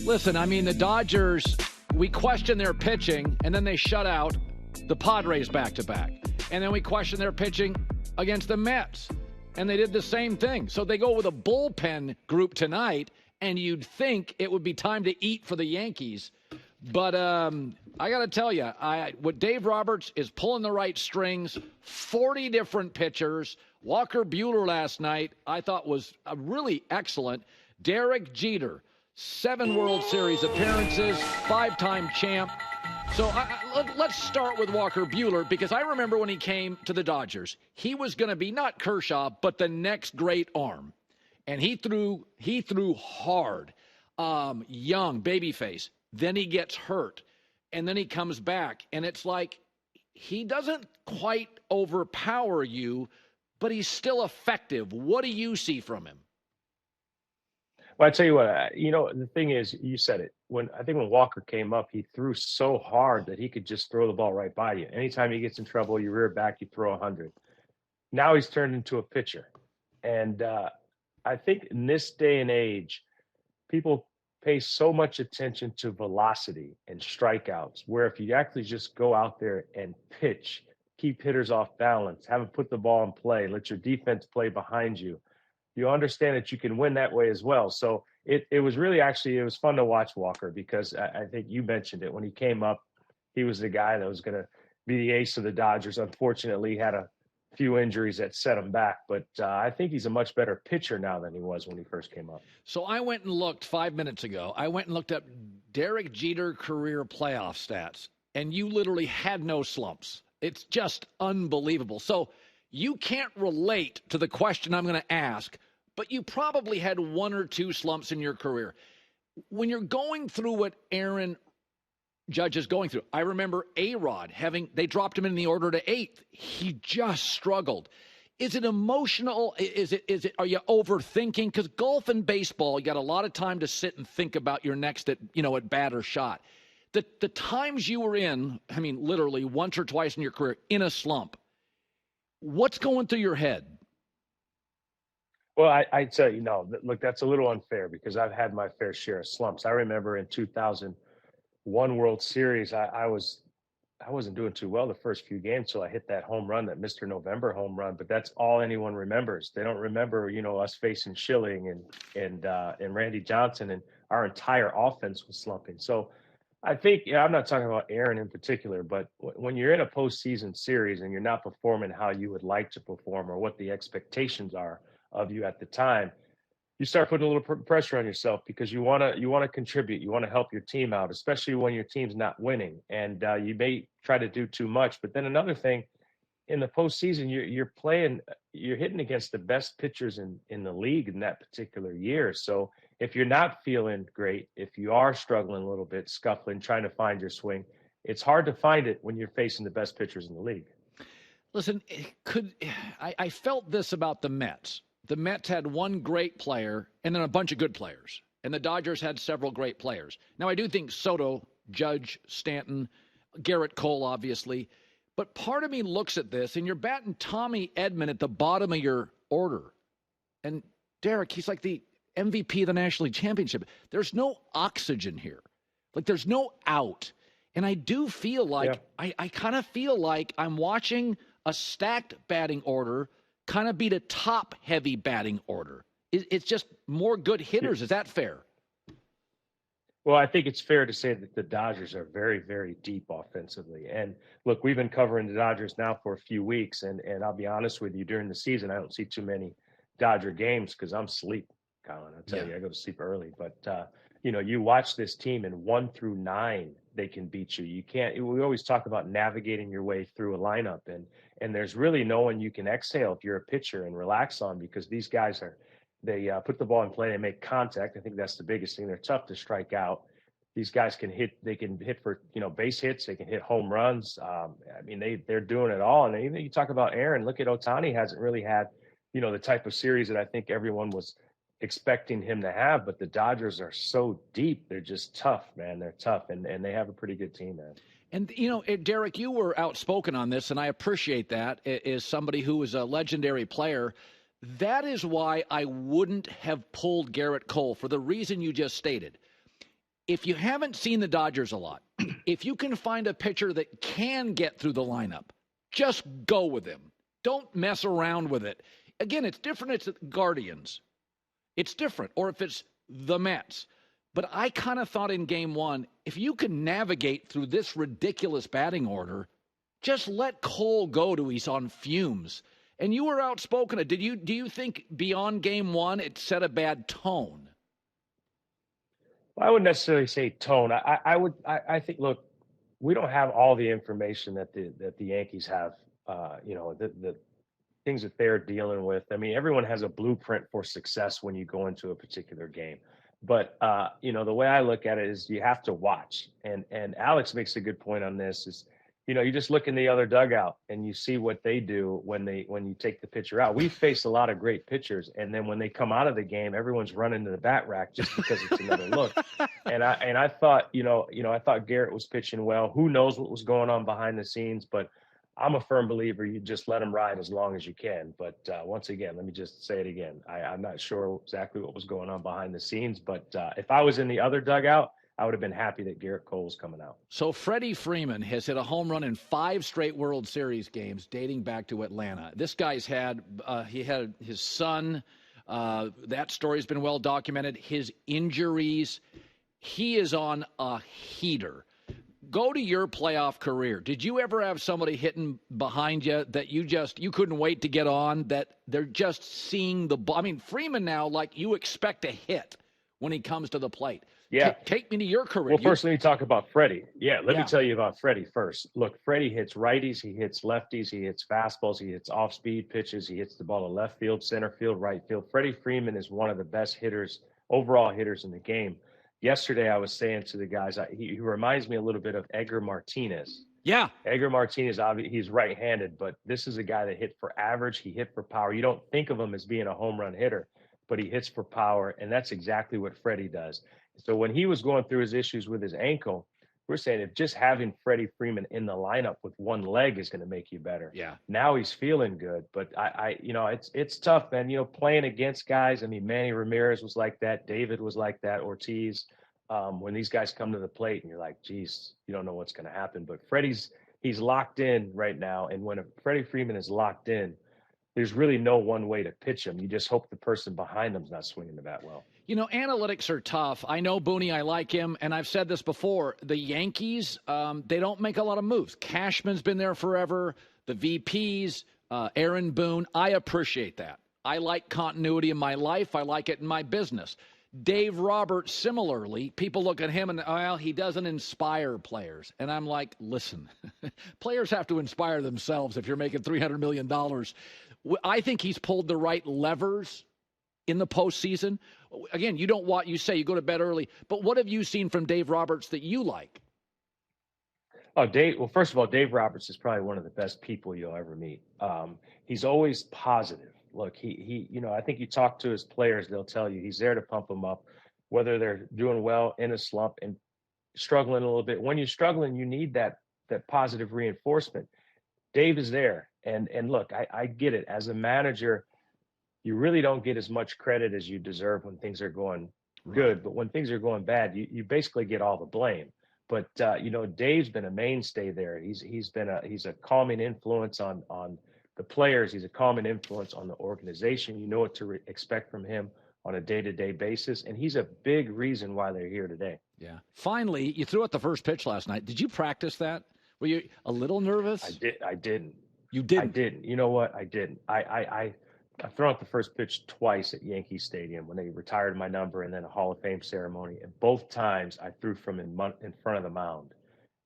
Listen, I mean, the Dodgers, we question their pitching, and then they shut out the Padres back-to-back. And then we question their pitching against the Mets, and they did the same thing. So they go with a bullpen group tonight, and you'd think it would be time to eat for the Yankees. But I got to tell you, what Dave Roberts is pulling the right strings, 40 different pitchers. Walker Buehler last night I thought was really excellent. Derek Jeter, 7 World Series appearances, 5-time champ. So let's start with Walker Buehler, because I remember when he came to the Dodgers, he was going to be not Kershaw, but the next great arm. And he threw hard, young, babyface. Then he gets hurt, and then he comes back. And it's like he doesn't quite overpower you, but he's still effective. What do you see from him? Well, I tell you what, the thing is, you said it. I think when Walker came up, he threw so hard that he could just throw the ball right by you. Anytime he gets in trouble, you rear back, you throw 100. Now he's turned into a pitcher. And I think in this day and age, people pay so much attention to velocity and strikeouts, where if you actually just go out there and pitch, keep hitters off balance, have them put the ball in play, let your defense play behind you, you understand that you can win that way as well. So it was really it was fun to watch Walker, because I think you mentioned it. When he came up, he was the guy that was going to be the ace of the Dodgers. Unfortunately, he had a few injuries that set him back, but I think he's a much better pitcher now than he was when he first came up. So I went and looked 5 minutes ago. I went and looked up Derek Jeter career playoff stats, and you literally had no slumps. It's just unbelievable. So you can't relate to the question I'm going to ask, but you probably had 1 or 2 slumps in your career. When you're going through what Aaron Judge is going through, I remember A-Rod they dropped him in the order to 8th. He just struggled. Is it emotional? Are you overthinking? Because golf and baseball, you got a lot of time to sit and think about your next at bat or shot. The times you were in, I mean, literally once or twice in your career, in a slump, what's going through your head? Well, I'd say, look, that's a little unfair, because I've had my fair share of slumps. I remember in 2001 World Series, I wasn't doing too well the first few games till I hit that home run, that Mr. November home run. But that's all anyone remembers. They don't remember, us facing Schilling and Randy Johnson, and our entire offense was slumping. So I think, I'm not talking about Aaron in particular, but when you're in a postseason series and you're not performing how you would like to perform, or what the expectations are of you at the time, you start putting a little pressure on yourself, because you want to contribute, you want to help your team out, especially when your team's not winning, and you may try to do too much. But then another thing, in the postseason, you're hitting against the best pitchers in the league in that particular year. So if you're not feeling great, if you are struggling a little bit, scuffling, trying to find your swing, it's hard to find it when you're facing the best pitchers in the league. Listen, I felt this about the Mets. The Mets had one great player and then a bunch of good players. And the Dodgers had several great players. Now, I do think Soto, Judge, Stanton, Garrett Cole, obviously. But part of me looks at this, and you're batting Tommy Edman at the bottom of your order. And Derek, he's like the MVP of the National League Championship. There's no oxygen here. Like, there's no out. And I do feel like, I kind of feel like I'm watching a stacked batting order kind of beat a top-heavy batting order. It's just more good hitters. Is that fair? Well, I think it's fair to say that the Dodgers are very, very deep offensively. And look, we've been covering the Dodgers now for a few weeks, and I'll be honest with you, during the season, I don't see too many Dodger games because I'm asleep, Colin. I tell you, I go to sleep early. But, you watch this team, and 1 through 9, they can beat you. You can't. We always talk about navigating your way through a lineup, and there's really no one you can exhale if you're a pitcher and relax on, because these guys they put the ball in play, they make contact. I think that's the biggest thing. They're tough to strike out. These guys can hit. They can hit for base hits. They can hit home runs. They're doing it all. And even you talk about Aaron. Look at Ohtani, hasn't really had the type of series that I think everyone was expecting him to have. But the Dodgers are so deep. They're just tough, man. They're tough, and they have a pretty good team, man. And, Derek, you were outspoken on this, and I appreciate that, as somebody who is a legendary player. That is why I wouldn't have pulled Garrett Cole, for the reason you just stated. if you haven't seen the Dodgers a lot, if you can find a pitcher that can get through the lineup, just go with him. Don't mess around with it. Again, it's different. It's the Guardians. It's different. Or if it's the Mets. But I kind of thought in game one, if you can navigate through this ridiculous batting order, just let Cole go till he's on fumes. And you were outspoken. Do you think beyond game one it set a bad tone? Well, I wouldn't necessarily say tone. I think, look, we don't have all the information that the Yankees have. The things that they're dealing with. I mean, everyone has a blueprint for success when you go into a particular game. But the way I look at it is you have to watch. And Alex makes a good point on this. Is you just look in the other dugout and you see what they do when you take the pitcher out. We face a lot of great pitchers, and then when they come out of the game, everyone's running to the bat rack just because it's another look. And I thought, I thought Garrett was pitching well. Who knows what was going on behind the scenes? But I'm a firm believer you just let him ride as long as you can. But once again, let me just say it again. I'm not sure exactly what was going on behind the scenes, but if I was in the other dugout, I would have been happy that Garrett Cole was coming out. So Freddie Freeman has hit a home run in 5 straight World Series games dating back to Atlanta. This guy's had his son. That story's been well documented. His injuries. He is on a heater. Go to your playoff career. Did you ever have somebody hitting behind you that you couldn't wait to get on, that they're just seeing the ball? I mean, Freeman now, like, you expect to hit when he comes to the plate. Yeah. Take me to your career. Well, first, let me talk about Freddie. Let me tell you about Freddie first. Look, Freddie hits righties, he hits lefties, he hits fastballs, he hits off-speed pitches, he hits the ball to left field, center field, right field. Freddie Freeman is one of the best overall hitters in the game. Yesterday, I was saying to the guys, he reminds me a little bit of Edgar Martinez. Yeah. Edgar Martinez, he's right-handed, but this is a guy that hit for average. He hit for power. You don't think of him as being a home run hitter, but he hits for power, and that's exactly what Freddie does. So when he was going through his issues with his ankle, we're saying if just having Freddie Freeman in the lineup with one leg is going to make you better. Yeah. Now he's feeling good, but it's tough, man. Playing against guys. I mean, Manny Ramirez was like that. David was like that. Ortiz. When these guys come to the plate and you're like, geez, you don't know what's going to happen. But he's locked in right now. And when Freddie Freeman is locked in, there's really no one way to pitch him. You just hope the person behind him's not swinging the bat well. Analytics are tough. I know Booney, I like him, and I've said this before. The Yankees, they don't make a lot of moves. Cashman's been there forever. The VPs, Aaron Boone, I appreciate that. I like continuity in my life. I like it in my business. Dave Roberts, similarly, people look at him and, well, he doesn't inspire players. And I'm like, listen, players have to inspire themselves if you're making $300 million. I think he's pulled the right levers in the postseason. Again, you say you go to bed early, but what have you seen from Dave Roberts that you like? Oh, Dave. Well, first of all, Dave Roberts is probably one of the best people you'll ever meet. He's always positive. Look, I think you talk to his players, they'll tell you he's there to pump them up, whether they're doing well in a slump and struggling a little bit. When you're struggling, you need that positive reinforcement. Dave is there. And look, I get it. As a manager, you really don't get as much credit as you deserve when things are going good. But when things are going bad, you basically get all the blame. But Dave's been a mainstay there. He's a calming influence on the players. He's a calming influence on the organization. You know what to expect from him on a day-to-day basis, and he's a big reason why they're here today. Yeah. Finally, you threw out the first pitch last night. Did you practice that? Were you a little nervous? I didn't. You didn't? I didn't. You know what? I didn't. I've thrown out the first pitch twice at Yankee Stadium when they retired my number and then a Hall of Fame ceremony, and both times I threw from in front of the mound,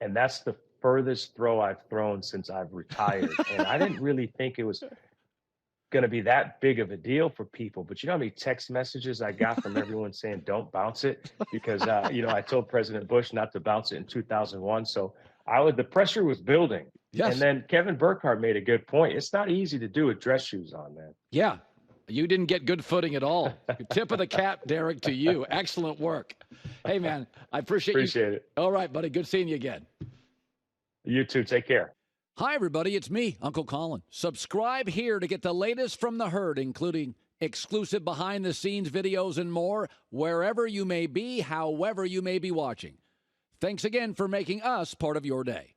and that's the furthest throw I've thrown since I've retired. And I didn't really think it was going to be that big of a deal for people. But you know how many text messages I got from everyone saying, don't bounce it? Because, I told President Bush not to bounce it in 2001. So the pressure was building. Yes. And then Kevin Burkhardt made a good point. It's not easy to do with dress shoes on, man. Yeah. You didn't get good footing at all. Tip of the cap, Derek, to you. Excellent work. Hey, man, I appreciate it. All right, buddy. Good seeing you again. You too. Take care. Hi, everybody. It's me, Uncle Colin. Subscribe here to get the latest from the herd, including exclusive behind-the-scenes videos, and more, wherever you may be, however you may be watching. Thanks again for making us part of your day.